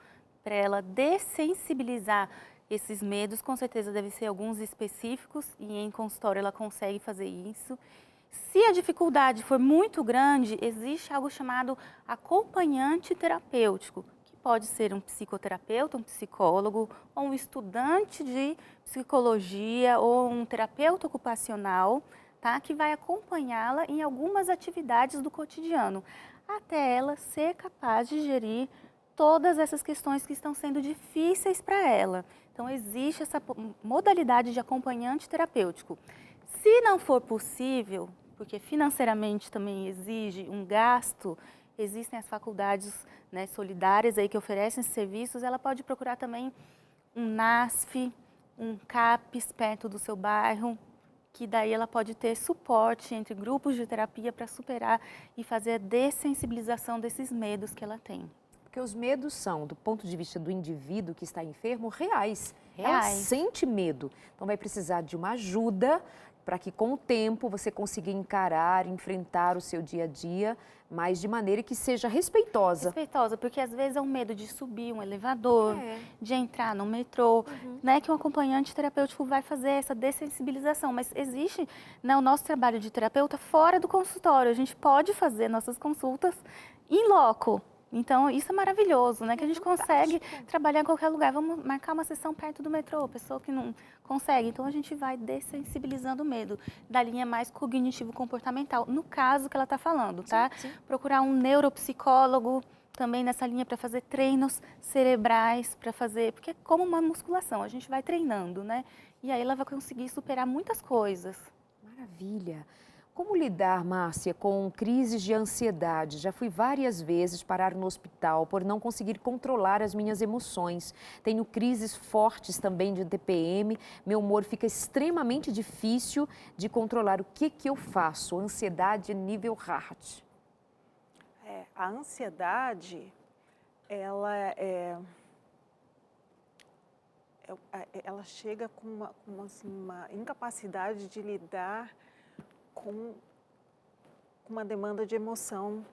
para ela dessensibilizar esses medos. Com certeza deve ser alguns específicos e em consultório ela consegue fazer isso. Se a dificuldade for muito grande, existe algo chamado acompanhante terapêutico. Pode ser um psicoterapeuta, um psicólogo, ou um estudante de psicologia, ou um terapeuta ocupacional, tá? Que vai acompanhá-la em algumas atividades do cotidiano, até ela ser capaz de gerir todas essas questões que estão sendo difíceis para ela. Então, existe essa modalidade de acompanhante terapêutico. Se não for possível, porque financeiramente também exige um gasto, existem as faculdades, né, solidárias aí que oferecem esses serviços, ela pode procurar também um NASF, um CAPS perto do seu bairro, que daí ela pode ter suporte entre grupos de terapia para superar e fazer a dessensibilização desses medos que ela tem. Porque os medos são, do ponto de vista do indivíduo que está enfermo, reais. Ela Reais. sente medo. Então vai precisar de uma ajuda para que com o tempo você consiga encarar, enfrentar o seu dia a dia, mas de maneira que seja respeitosa. Respeitosa, porque às vezes é um medo de subir um elevador, de entrar no metrô, né, que um acompanhante terapêutico vai fazer essa dessensibilização. Mas existe, né, o nosso trabalho de terapeuta fora do consultório. A gente pode fazer nossas consultas in loco. Então, isso é maravilhoso, né? Que a gente consegue trabalhar em qualquer lugar. Vamos marcar uma sessão perto do metrô, pessoa que não consegue. Então, a gente vai dessensibilizando o medo da linha mais cognitivo-comportamental, no caso que ela está falando, tá? Sim. Procurar um neuropsicólogo também nessa linha para fazer treinos cerebrais, para fazer... Porque é como uma musculação, a gente vai treinando, né? E aí ela vai conseguir superar muitas coisas. Maravilha. Como lidar, Márcia, com crises de ansiedade? Já fui várias vezes parar no hospital por não conseguir controlar as minhas emoções. Tenho crises fortes também de TPM, meu humor fica extremamente difícil de controlar. O que eu faço? Ansiedade nível hard. A ansiedade, ela ela chega com uma incapacidade de lidar com uma demanda de emoção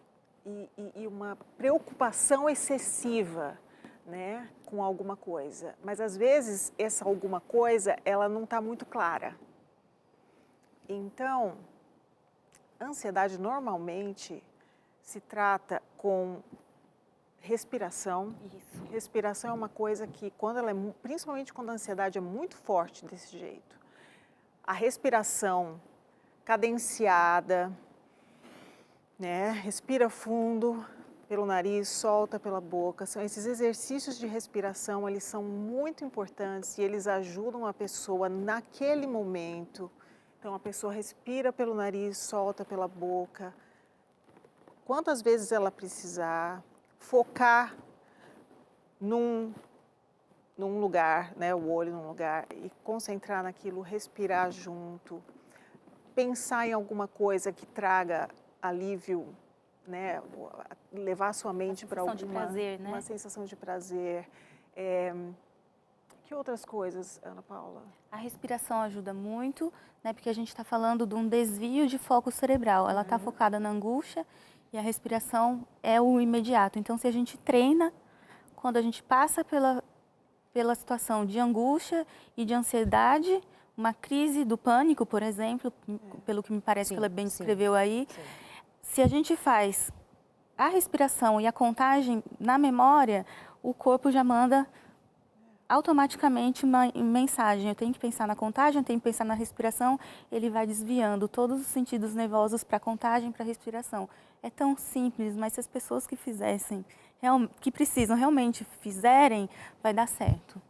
e uma preocupação excessiva, né, com alguma coisa. Mas às vezes essa alguma coisa ela não está muito clara. Então, a ansiedade normalmente se trata com respiração. Isso. Respiração é uma coisa que, principalmente quando a ansiedade é muito forte desse jeito, a respiração cadenciada, né? Respira fundo pelo nariz, solta pela boca. São esses exercícios de respiração, eles são muito importantes e eles ajudam a pessoa naquele momento. Então, a pessoa respira pelo nariz, solta pela boca. Quantas vezes ela precisar, focar num lugar, né, o olho num lugar e concentrar naquilo, respirar junto, pensar em alguma coisa que traga alívio, né, levar a sua mente para sensação de prazer, né? uma sensação de prazer. Que outras coisas, Ana Paula? A respiração ajuda muito, né? Porque a gente está falando de um desvio de foco cerebral. Ela está focada na angústia e a respiração é o imediato. Então, se a gente treina, quando a gente passa pela situação de angústia e de ansiedade, uma crise do pânico, por exemplo, pelo que me parece que ela bem descreveu aí, se a gente faz a respiração e a contagem na memória, o corpo já manda automaticamente uma mensagem. Eu tenho que pensar na contagem, eu tenho que pensar na respiração, ele vai desviando todos os sentidos nervosos para a contagem, para a respiração. É tão simples, mas se as pessoas que precisam realmente fizerem, vai dar certo.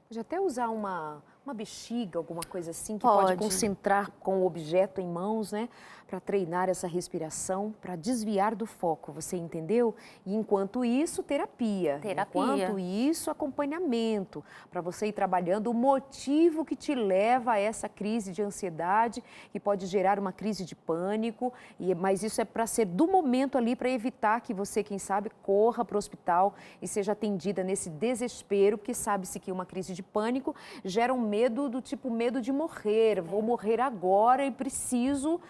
Pode até usar uma bexiga, alguma coisa assim, que pode concentrar com o objeto em mãos, né? Para treinar essa respiração, para desviar do foco, você entendeu? E enquanto isso, terapia. Enquanto isso, acompanhamento, para você ir trabalhando o motivo que te leva a essa crise de ansiedade, que pode gerar uma crise de pânico, mas isso é para ser do momento ali, para evitar que você, quem sabe, corra para o hospital e seja atendida nesse desespero, porque sabe-se que uma crise de pânico gera um medo do tipo medo de morrer, vou morrer agora e preciso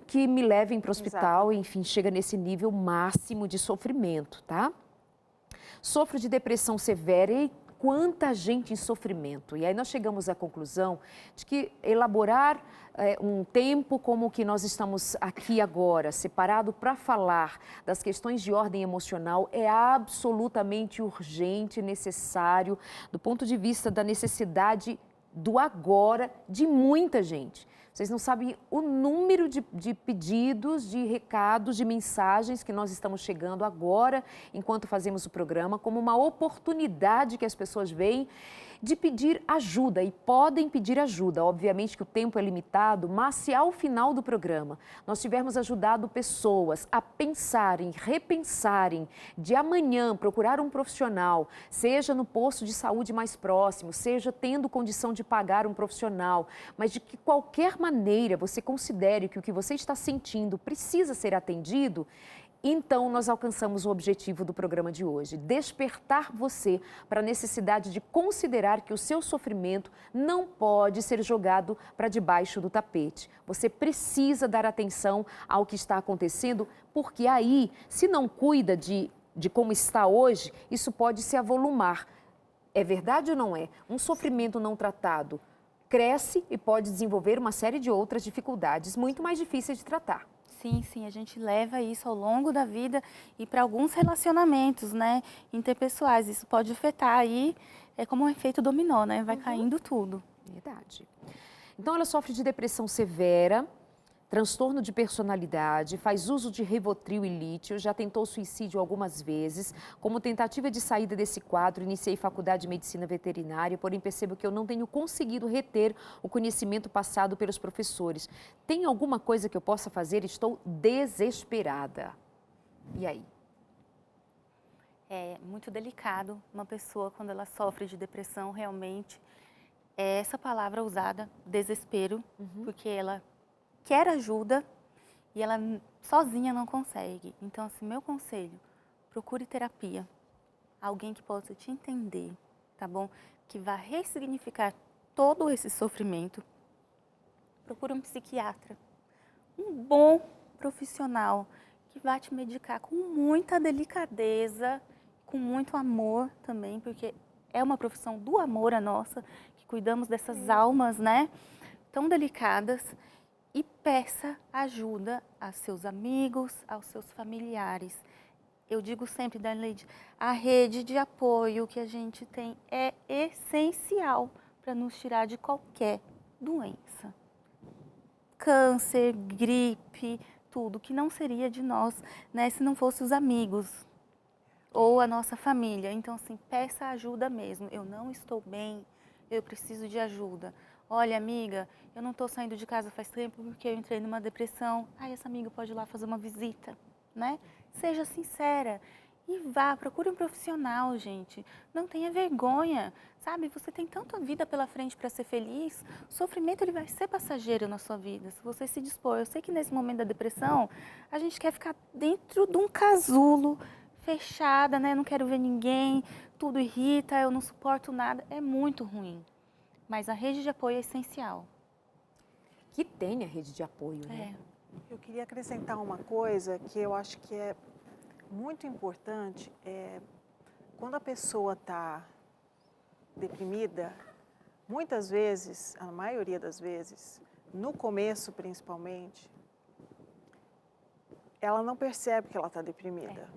que me levem para o hospital, enfim, chega nesse nível máximo de sofrimento, tá? Sofro de depressão severa e quanta gente em sofrimento. E aí nós chegamos à conclusão de que elaborar um tempo como o que nós estamos aqui agora, separado para falar das questões de ordem emocional, é absolutamente urgente, necessário, do ponto de vista da necessidade do agora de muita gente. Vocês não sabem o número de pedidos, de recados, de mensagens que nós estamos chegando agora, enquanto fazemos o programa, como uma oportunidade que as pessoas veem de pedir ajuda, e podem pedir ajuda. Obviamente que o tempo é limitado, mas se ao final do programa nós tivermos ajudado pessoas a pensarem, repensarem, de amanhã procurar um profissional, seja no posto de saúde mais próximo, seja tendo condição de pagar um profissional, mas de que qualquer maneira você considere que o que você está sentindo precisa ser atendido, então nós alcançamos o objetivo do programa de hoje, despertar você para a necessidade de considerar que o seu sofrimento não pode ser jogado para debaixo do tapete. Você precisa dar atenção ao que está acontecendo, porque aí, se não cuida de como está hoje, isso pode se avolumar. É verdade ou não é? Um sofrimento não tratado cresce e pode desenvolver uma série de outras dificuldades muito mais difíceis de tratar. Sim, a gente leva isso ao longo da vida e para alguns relacionamentos, né, interpessoais. Isso pode afetar aí, é como um efeito dominó, né, vai caindo tudo. Verdade. Então ela sofre de depressão severa, transtorno de personalidade, faz uso de Rivotril e lítio, já tentou suicídio algumas vezes. Como tentativa de saída desse quadro, iniciei faculdade de medicina veterinária, porém percebo que eu não tenho conseguido reter o conhecimento passado pelos professores. Tem alguma coisa que eu possa fazer? Estou desesperada. E aí? É muito delicado uma pessoa, quando ela sofre de depressão, realmente, é essa palavra usada, desespero, porque ela quer ajuda e ela sozinha não consegue. Então, assim, meu conselho, procure terapia. Alguém que possa te entender, tá bom? Que vai ressignificar todo esse sofrimento. Procura um psiquiatra, um bom profissional que vai te medicar com muita delicadeza, com muito amor também, porque é uma profissão do amor a nossa, que cuidamos dessas almas, né, tão delicadas, e peça ajuda a seus amigos, aos seus familiares. Eu digo sempre, Darleide, a rede de apoio que a gente tem é essencial para nos tirar de qualquer doença. Câncer, gripe, tudo, que não seria de nós, né, se não fossem os amigos ou a nossa família. Então, assim, peça ajuda mesmo. Eu não estou bem, eu preciso de ajuda. Olha, amiga, eu não estou saindo de casa faz tempo porque eu entrei numa depressão. Ah, essa amiga pode ir lá fazer uma visita, né? Seja sincera e vá, procure um profissional, gente. Não tenha vergonha, sabe? Você tem tanta vida pela frente para ser feliz. O sofrimento, ele vai ser passageiro na sua vida, se você se dispor. Eu sei que nesse momento da depressão, a gente quer ficar dentro de um casulo, fechada, né? Não quero ver ninguém, tudo irrita, eu não suporto nada. É muito ruim. Mas a rede de apoio é essencial. Que tem a rede de apoio, né? Eu queria acrescentar uma coisa que eu acho que é muito importante. Quando a pessoa está deprimida, muitas vezes, a maioria das vezes, no começo principalmente, ela não percebe que ela está deprimida.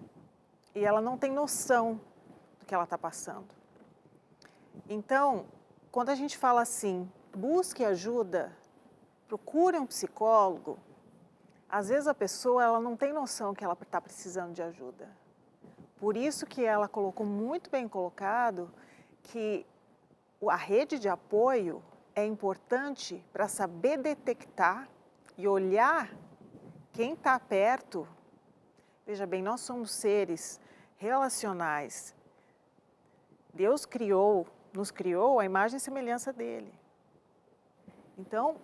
E ela não tem noção do que ela está passando. Então, quando a gente fala assim, busque ajuda, procure um psicólogo, às vezes a pessoa ela não tem noção que ela está precisando de ajuda. Por isso que ela colocou muito bem colocado que a rede de apoio é importante para saber detectar e olhar quem está perto. Veja bem, nós somos seres relacionais. Deus nos criou a imagem e semelhança dele. Então,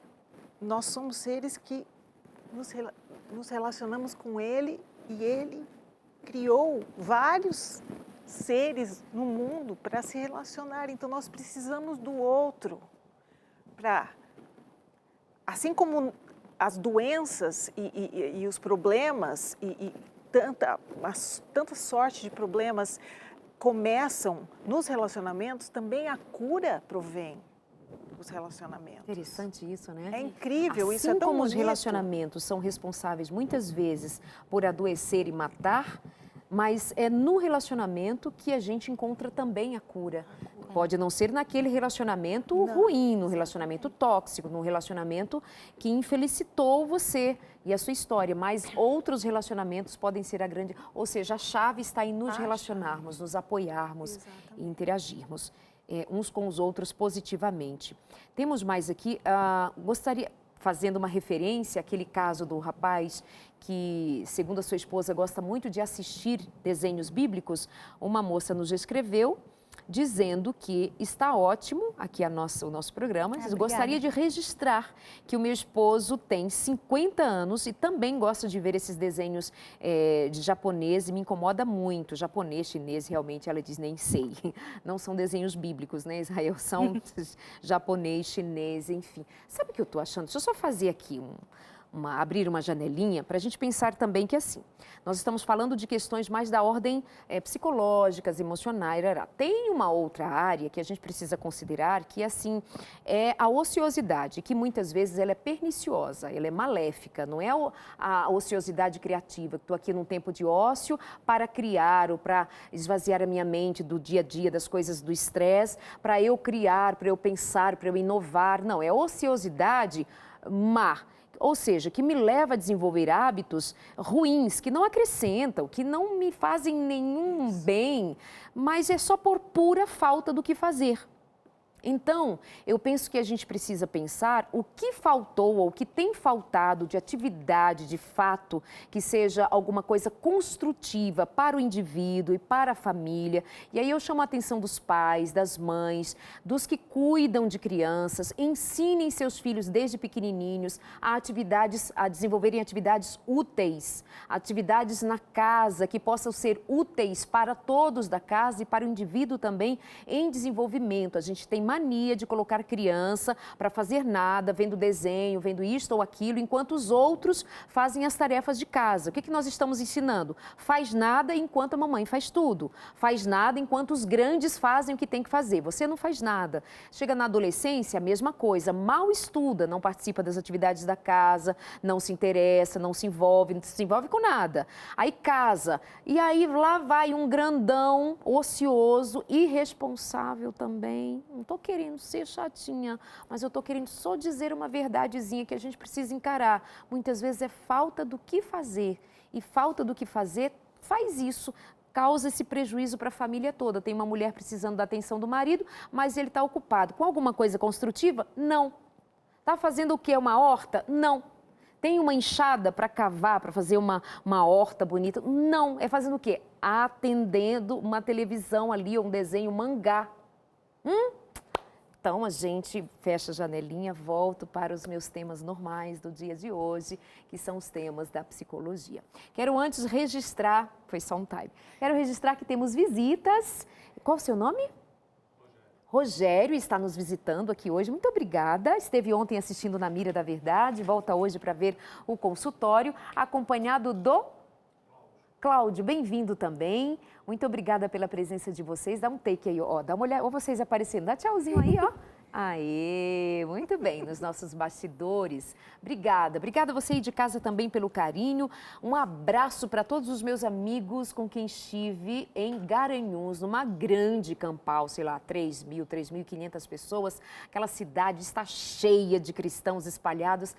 nós somos seres que nos relacionamos com ele e ele criou vários seres no mundo para se relacionar. Então, nós precisamos do outro para, assim como as doenças e os problemas e tanta sorte de problemas começam nos relacionamentos, também a cura provém dos relacionamentos. Interessante isso, né? É incrível, assim isso é tão como bonito. os relacionamentos são responsáveis muitas vezes por adoecer e matar, mas é no relacionamento que a gente encontra também a cura. Pode não ser naquele relacionamento ruim, no relacionamento tóxico, no relacionamento que infelicitou você e a sua história, mas outros relacionamentos podem ser a grande... Ou seja, a chave está em nos relacionarmos, nos apoiarmos e interagirmos uns com os outros positivamente. Temos mais aqui, gostaria... Fazendo uma referência àquele caso do rapaz que, segundo a sua esposa, gosta muito de assistir desenhos bíblicos, uma moça nos escreveu dizendo que está ótimo, aqui o nosso programa, gostaria de registrar que o meu esposo tem 50 anos e também gosta de ver esses desenhos de japonês e me incomoda muito. Japonês, chinês, realmente, ela diz, nem sei. Não são desenhos bíblicos, né, Israel? São japonês, chinês, enfim. Sabe o que eu estou achando? Deixa eu só fazer aqui abrir uma janelinha para a gente pensar também que assim, nós estamos falando de questões mais da ordem psicológicas, emocionais, tem uma outra área que a gente precisa considerar que assim, é a ociosidade, que muitas vezes ela é perniciosa, ela é maléfica, não é a ociosidade criativa, que estou aqui num tempo de ócio para criar ou para esvaziar a minha mente do dia a dia, das coisas do estresse, para eu criar, para eu pensar, para eu inovar, não, é ociosidade má. Ou seja, que me leva a desenvolver hábitos ruins, que não acrescentam, que não me fazem nenhum bem, mas é só por pura falta do que fazer. Então, eu penso que a gente precisa pensar o que faltou ou o que tem faltado de atividade, de fato, que seja alguma coisa construtiva para o indivíduo e para a família. E aí eu chamo a atenção dos pais, das mães, dos que cuidam de crianças, ensinem seus filhos desde pequenininhos a desenvolverem atividades úteis, atividades na casa que possam ser úteis para todos da casa e para o indivíduo também em desenvolvimento. A gente tem mania de colocar criança para fazer nada, vendo desenho, vendo isto ou aquilo, enquanto os outros fazem as tarefas de casa. O que nós estamos ensinando? Faz nada enquanto a mamãe faz tudo. Faz nada enquanto os grandes fazem o que tem que fazer. Você não faz nada. Chega na adolescência, a mesma coisa. Mal estuda, não participa das atividades da casa, não se interessa, não se envolve com nada. Aí casa. E aí lá vai um grandão, ocioso, irresponsável também. Não estou querendo ser chatinha, mas eu estou querendo só dizer uma verdadezinha que a gente precisa encarar. Muitas vezes é falta do que fazer. E falta do que fazer faz isso, causa esse prejuízo para a família toda. Tem uma mulher precisando da atenção do marido, mas ele está ocupado. Com alguma coisa construtiva? Não. Está fazendo o quê? Uma horta? Não. Tem uma enxada para cavar, para fazer uma horta bonita? Não. É fazendo o quê? Atendendo uma televisão ali, ou um desenho, mangá. Então, a gente fecha a janelinha, volto para os meus temas normais do dia de hoje, que são os temas da psicologia. Quero antes registrar, foi só um time, quero registrar que temos visitas. Qual o seu nome? Rogério está nos visitando aqui hoje, muito obrigada. Esteve ontem assistindo na Mira da Verdade, volta hoje para ver o consultório, acompanhado do Cláudio, bem-vindo também. Muito obrigada pela presença de vocês. Dá um take aí, ó, dá uma olhada, ó, vocês aparecendo, dá tchauzinho aí, ó. Aê, muito bem, nos nossos bastidores. Obrigada, obrigada você aí de casa também pelo carinho. Um abraço para todos os meus amigos com quem estive em Garanhuns, numa grande campal, sei lá, 3.500 pessoas. Aquela cidade está cheia de cristãos espalhados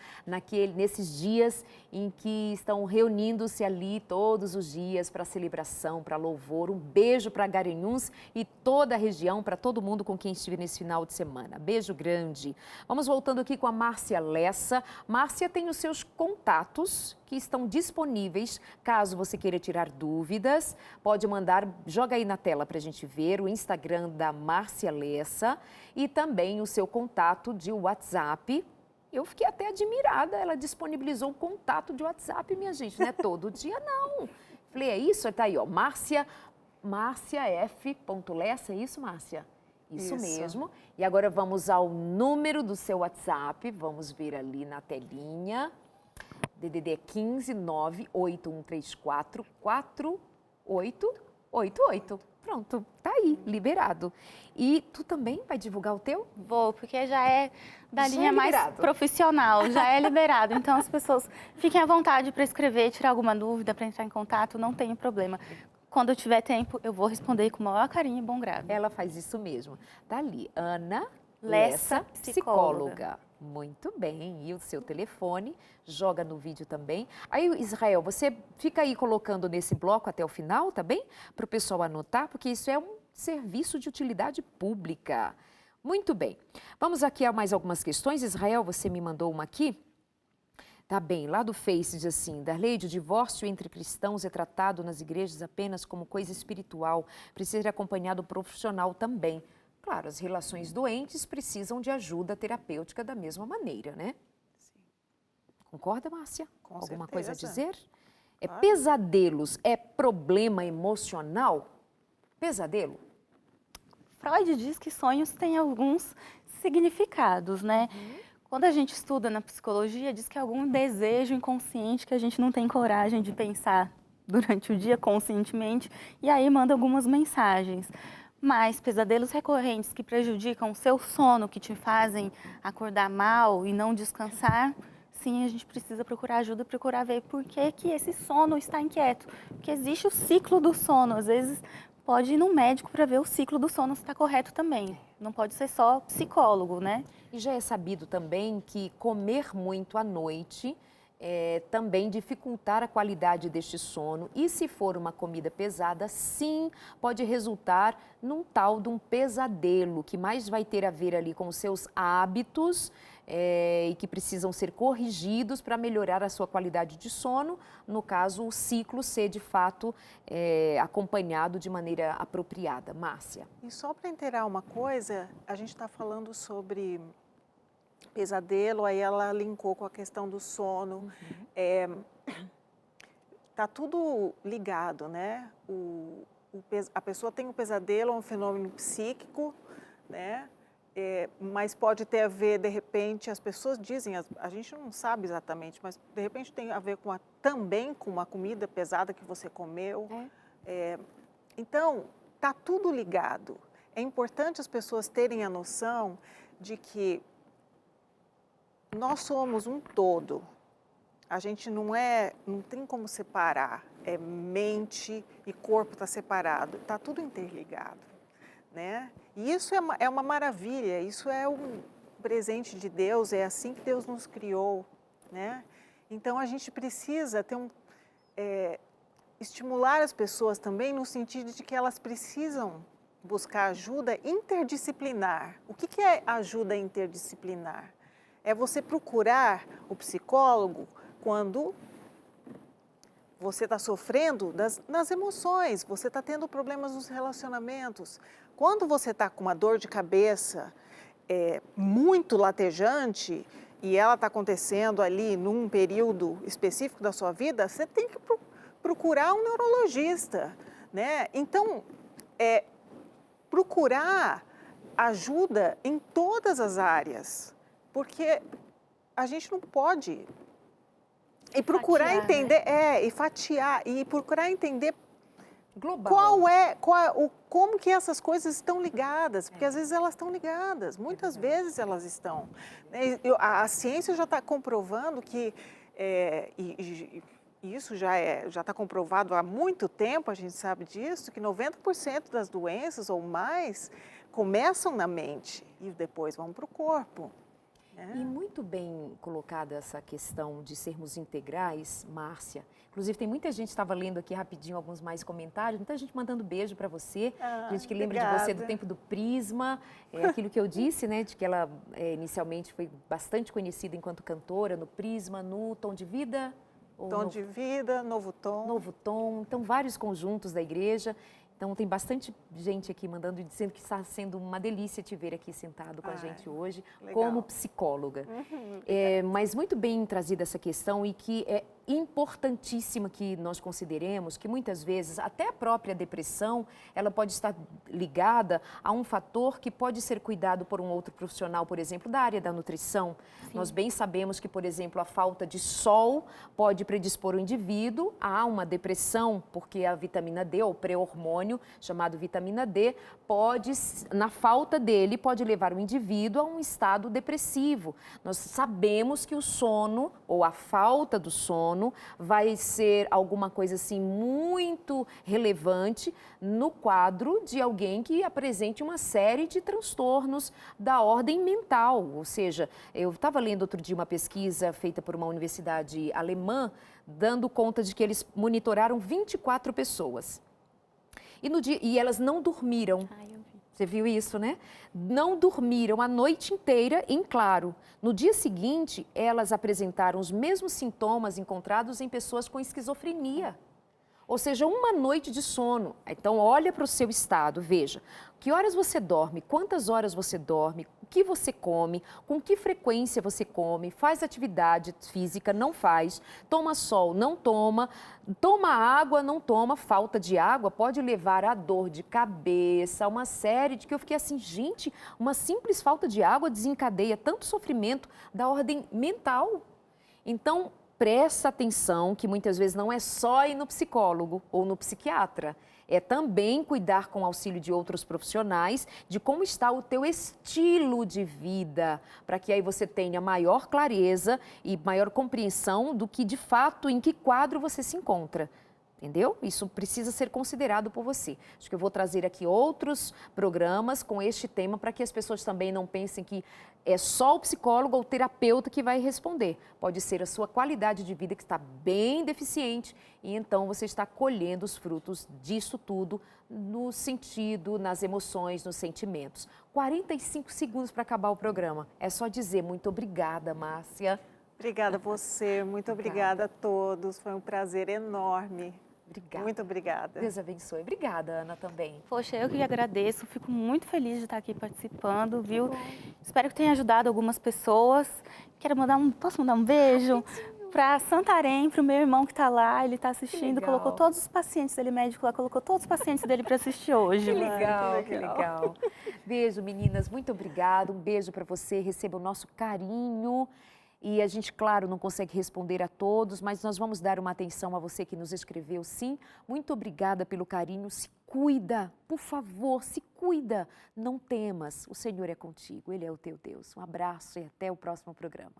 nesses dias em que estão reunindo-se ali todos os dias para celebração, para louvor. Um beijo para Garanhuns e toda a região, para todo mundo com quem estive nesse final de semana. Beijo grande. Vamos voltando aqui com a Márcia Lessa. Márcia tem os seus contatos que estão disponíveis, caso você queira tirar dúvidas. Pode mandar, joga aí na tela para a gente ver o Instagram da Márcia Lessa e também o seu contato de WhatsApp. Eu fiquei até admirada, ela disponibilizou o contato de WhatsApp, minha gente, não é todo dia não. Falei, é isso? Tá aí, ó, Márcia.f.lessa, é isso, Márcia? Isso mesmo. E agora vamos ao número do seu WhatsApp. Vamos ver ali na telinha. DDD 15 98134 4888. Pronto, tá aí, liberado. E tu também vai divulgar o teu? Vou, porque já é da linha mais profissional, já é liberado. Então as pessoas fiquem à vontade para escrever, tirar alguma dúvida, para entrar em contato, não tem problema. Quando eu tiver tempo, eu vou responder com o maior carinho e bom grado. Ela faz isso mesmo. Tá ali, Ana Lessa, psicóloga. Muito bem. E o seu telefone, joga no vídeo também. Aí, Israel, você fica aí colocando nesse bloco até o final, tá bem? Para o pessoal anotar, porque isso é um serviço de utilidade pública. Muito bem. Vamos aqui a mais algumas questões. Israel, você me mandou uma aqui. Tá bem, lá do Face diz assim, da lei de divórcio entre cristãos é tratado nas igrejas apenas como coisa espiritual, precisa ser acompanhado profissional também. Claro, as relações doentes precisam de ajuda terapêutica da mesma maneira, né? Sim. Concorda, Márcia? Com Alguma certeza. coisa a dizer? Claro. Pesadelos é problema emocional? Pesadelo? Freud diz que sonhos têm alguns significados, né? Quando a gente estuda na psicologia, diz que é algum desejo inconsciente que a gente não tem coragem de pensar durante o dia conscientemente, e aí manda algumas mensagens. Mas pesadelos recorrentes que prejudicam o seu sono, que te fazem acordar mal e não descansar, sim, a gente precisa procurar ajuda, procurar ver por que esse sono está inquieto. Porque existe o ciclo do sono, às vezes pode ir no médico para ver o ciclo do sono se está correto também. Não pode ser só psicólogo, né? E já é sabido também que comer muito à noite também dificultar a qualidade deste sono. E se for uma comida pesada, sim, pode resultar num tal de um pesadelo, que mais vai ter a ver ali com os seus hábitos e que precisam ser corrigidos para melhorar a sua qualidade de sono. No caso, o ciclo ser de fato acompanhado de maneira apropriada. Márcia. E só para inteirar uma coisa, a gente está falando sobre pesadelo, aí ela linkou com a questão do sono. Tá tudo ligado, né? A pessoa tem um pesadelo, é um fenômeno psíquico, né? Mas pode ter a ver, de repente, as pessoas dizem, a gente não sabe exatamente, mas de repente tem a ver também com uma comida pesada que você comeu. Então, tá tudo ligado. É importante as pessoas terem a noção de que nós somos um todo. A gente não tem como separar. Mente e corpo está separado. Está tudo interligado, né? E isso é uma maravilha. Isso é um presente de Deus. É assim que Deus nos criou, né? Então a gente precisa estimular as pessoas também no sentido de que elas precisam buscar ajuda interdisciplinar. O que é ajuda interdisciplinar? É você procurar o psicólogo quando você está sofrendo nas emoções, você está tendo problemas nos relacionamentos. Quando você está com uma dor de cabeça muito latejante e ela está acontecendo ali num período específico da sua vida, você tem que procurar um neurologista, né? Então, procurar ajuda em todas as áreas. Porque a gente não pode. E procurar fatiar, entender, né? E fatiar, e procurar entender Global. como que essas coisas estão ligadas, porque às vezes elas estão ligadas, muitas vezes elas estão. A ciência já está comprovando que, e isso já está comprovado há muito tempo, a gente sabe disso, que 90% das doenças ou mais começam na mente e depois vão para o corpo. E muito bem colocada essa questão de sermos integrais, Márcia. Inclusive, tem muita gente que estava lendo aqui rapidinho alguns mais comentários, muita gente mandando beijo para você, gente que lembra de você do tempo do Prisma, aquilo que eu disse, né, de que ela inicialmente foi bastante conhecida enquanto cantora no Prisma, no Tom de Vida. Tom de Vida, Novo Tom. Novo Tom, então vários conjuntos da igreja. Então tem bastante gente aqui mandando e dizendo que está sendo uma delícia te ver aqui sentado com a gente hoje, legal. como psicóloga. Mas muito bem trazida essa questão e que é importantíssima que nós consideremos que muitas vezes até a própria depressão, ela pode estar ligada a um fator que pode ser cuidado por um outro profissional, por exemplo, da área da nutrição. Sim. Nós bem sabemos que, por exemplo, a falta de sol pode predispor o indivíduo a uma depressão, porque a vitamina D, ou pré-hormônio, chamado vitamina D, na falta dele, pode levar o indivíduo a um estado depressivo. Nós sabemos que o sono, ou a falta do sono, vai ser alguma coisa assim muito relevante no quadro de alguém que apresente uma série de transtornos da ordem mental. Ou seja, eu estava lendo outro dia uma pesquisa feita por uma universidade alemã, dando conta de que eles monitoraram 24 pessoas. E elas não dormiram. Você viu isso, né? Não dormiram a noite inteira em claro. No dia seguinte, elas apresentaram os mesmos sintomas encontrados em pessoas com esquizofrenia. Ou seja, uma noite de sono. Então, olha para o seu estado, veja. Que horas você dorme, quantas horas você dorme, o que você come, com que frequência você come, faz atividade física, não faz, toma sol, não toma, toma água, não toma, falta de água pode levar a dor de cabeça, uma série de que eu fiquei assim, gente, uma simples falta de água desencadeia tanto sofrimento da ordem mental. Então, presta atenção que muitas vezes não é só ir no psicólogo ou no psiquiatra, é também cuidar com o auxílio de outros profissionais de como está o teu estilo de vida, para que aí você tenha maior clareza e maior compreensão do que de fato, em que quadro você se encontra. Entendeu? Isso precisa ser considerado por você. Acho que eu vou trazer aqui outros programas com este tema para que as pessoas também não pensem que é só o psicólogo ou o terapeuta que vai responder. Pode ser a sua qualidade de vida que está bem deficiente e então você está colhendo os frutos disso tudo no sentido, nas emoções, nos sentimentos. 45 segundos para acabar o programa. É só dizer muito obrigada, Márcia. Obrigada a você, muito obrigada a todos. Foi um prazer enorme. Obrigada. Muito obrigada. Deus abençoe. Obrigada, Ana, também. Poxa, eu que agradeço, fico muito feliz de estar aqui participando, viu? Espero que tenha ajudado algumas pessoas. Posso mandar um beijo? Para Santarém, para o meu irmão que está lá, ele está assistindo, colocou todos os pacientes dele, médico lá, colocou todos os pacientes dele para assistir hoje. Que legal, que legal. Beijo, meninas, muito obrigada. Um beijo para você, receba o nosso carinho. E a gente, claro, não consegue responder a todos, mas nós vamos dar uma atenção a você que nos escreveu, sim. Muito obrigada pelo carinho. Se cuida, por favor, se cuida. Não temas, o Senhor é contigo, Ele é o teu Deus. Um abraço e até o próximo programa.